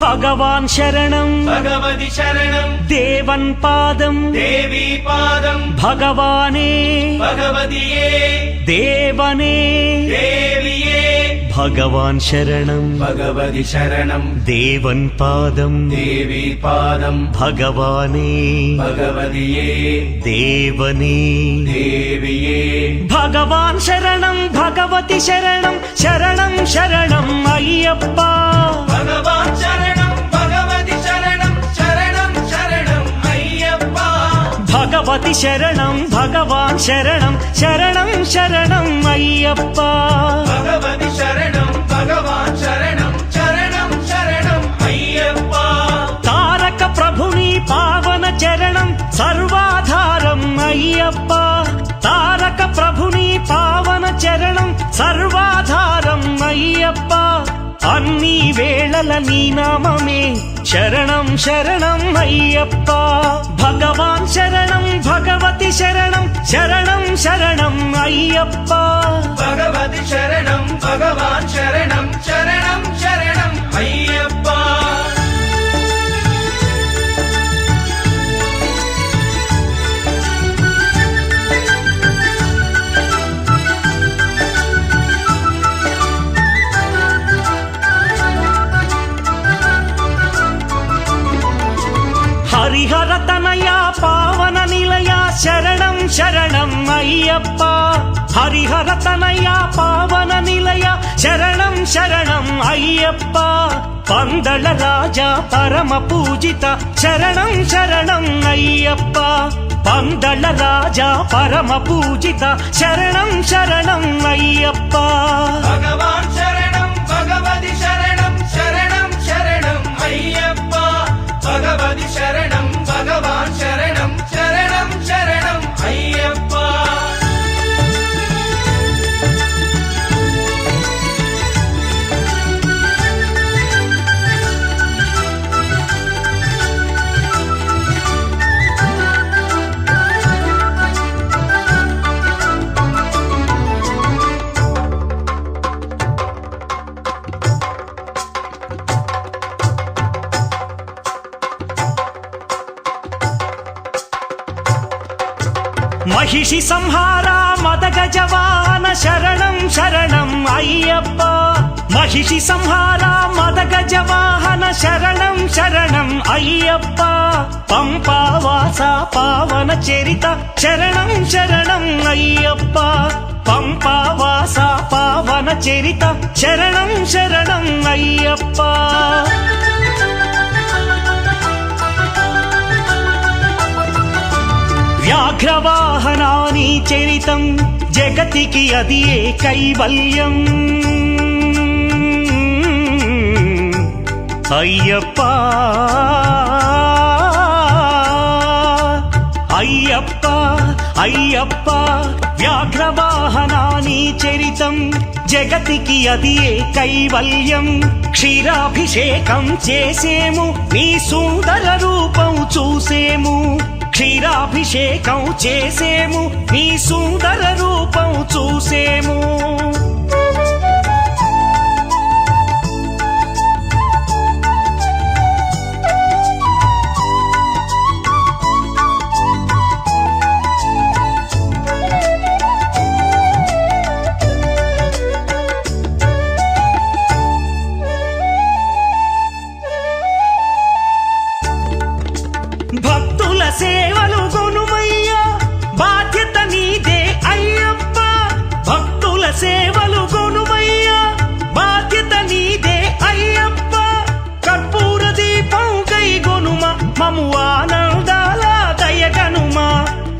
భగవాన్ శరణం భగవతి శరణం దేవన్ పాదం దేవీ పాదం భగవానే భగవతియే దేవనే దేవియే భగవాన్ శరణం భగవతి శరణం దేవన్ పాదం దేవీ పాదం భగవానే భగవతియే దేవనే దేవియే భగవాన్ శరణం భగవతి శరణం శరణం శరణం అయ్యప్ప భగవాన్ శరణం భగవతి శరణం శరణం శరణం అయ్యప్ప భగవతి శరణం భగవాన్ శరణం శరణం శరణం అయ్యప్ప భగవతి శరణం భగవాన్ శరణం శరణం శరణం అయ్యప్ప తారక ప్రభుని పావన చరణం సర్వాధారం అయ్యప్ప తారక ప్రభుని పావన చరణం సర్వాధారం అయ్యప్ప అన్ని వేళల నీ నామమే శరణం శరణం అయ్యప్ప భగవాన్ శరణం భగవతి శరణం శరణం శరణం అయ్యప్ప భగవతి శరణం భగవాన్ శరణం శరణం శరణం అయ్యప్ప హరిహర తనయ పావన నిలయ శరణం శరణం అయ్యప్ప హరిహర తనయ పావన నిలయ శరణం శరణం అయ్యప్ప పందళ రాజా పరమ పూజిత శరణం శరణం అయ్యప్ప పందళ రాజా పరమ పూజిత శరణం శరణం అయ్యప్ప భగవాన్ శరణం భగవతి శరణం శరణం శరణం అయ్యప్ప భగవతి శరణం భగవాన్ శరణం శరణం శరణం అయ్యప్ప మహిషి సంహార మదగజవాన శరణం శరణం అయ్యప్ప మహిషి సంహార మదగజవాహన శరణం శరణం అయ్యప్ప పంపావాస పావన చరిత శరణం శరణం అయ్యప్ప పంపావాస పావన చరిత శరణం శరణం అయ్యప్ప వ్యాఘ్రవాహనాని చరితం జగతికి అది ఏ కైవల్యం అయ్యప్ప అయ్యప్ప అయ్యప్ప వ్యాఘ్రవాహనాని చరితం జగతికి అది ఏ కైవల్యం క్షీరాభిషేకం చేసేము నీ సుందర రూపం చూసేము క్షీరాభిషేకం చేసేము నీ సుందర రూపం చూసేము భక్తుల సేవలు గొనుమయ్యా బాధ్యత నీదే అయ్యప్ప భక్తుల సేవలు గొనుమయ్యా బాధ్యత నీదే అయ్యప్ప కర్పూర దీపం కై గొనుమ మము ఆనందాల దయగనుమ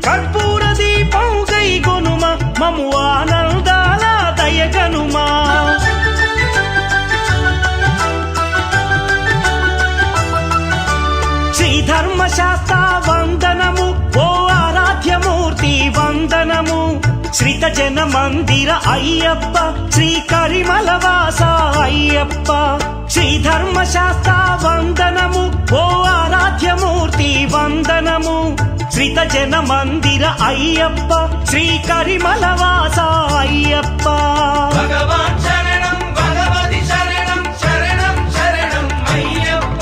కర్పూర దీపం కై గొనుమ మము ఆనందాల దయగనుమ ధర్మశాస్త్ర వందనము ఓ ఆరాధ్యమూర్తి వందనము శ్రీత జన మందిర అయ్యప్ప శ్రీ కరిమల వాస అయ్యప్ప శ్రీ ధర్మశాస్త్ర వందనము ఓ ఆరాధ్యమూర్తి వందనము శ్రీత జన మందిర అయ్యప్ప శ్రీ కరిమల వాస అయ్యప్ప భగవాన్ శరణం భగవతి శరణం శరణం శరణం అయ్యప్ప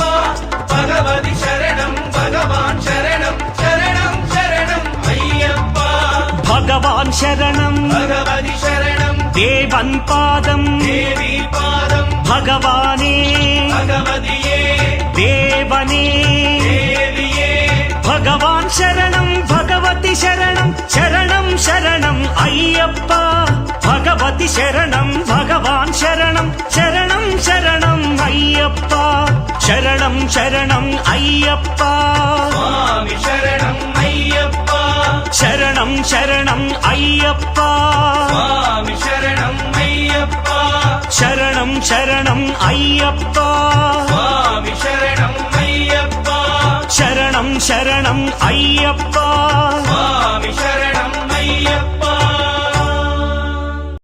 ശരണം ഭഗവതി ശരണം ദേവൻ പാദം ദേവി പാദം ഭഗവാനേ ഭഗവതിയേ ദേവനേ ദേവിയേ ഭഗവാൻ ശരണം ഭഗവതി ശരണം ശരണം ശരണം അയ്യപ്പ ഭഗവതി ശരണം ഭഗവാൻ ശരണം ശരണം ശരണം അയ്യപ്പ ശരണം ശരണം അയ്യപ്പ സ്വാമി ശരണം അയ്യപ്പ ശരണം ശരണം അയ്യപ്പ സ്വാമി ശരണം അയ്യപ്പ ശരണം ശരണം അയ്യപ്പ സ്വാമി ശരണം അയ്യപ്പ ശരണം ശരണം അയ്യപ്പ സ്വാമി ശരണം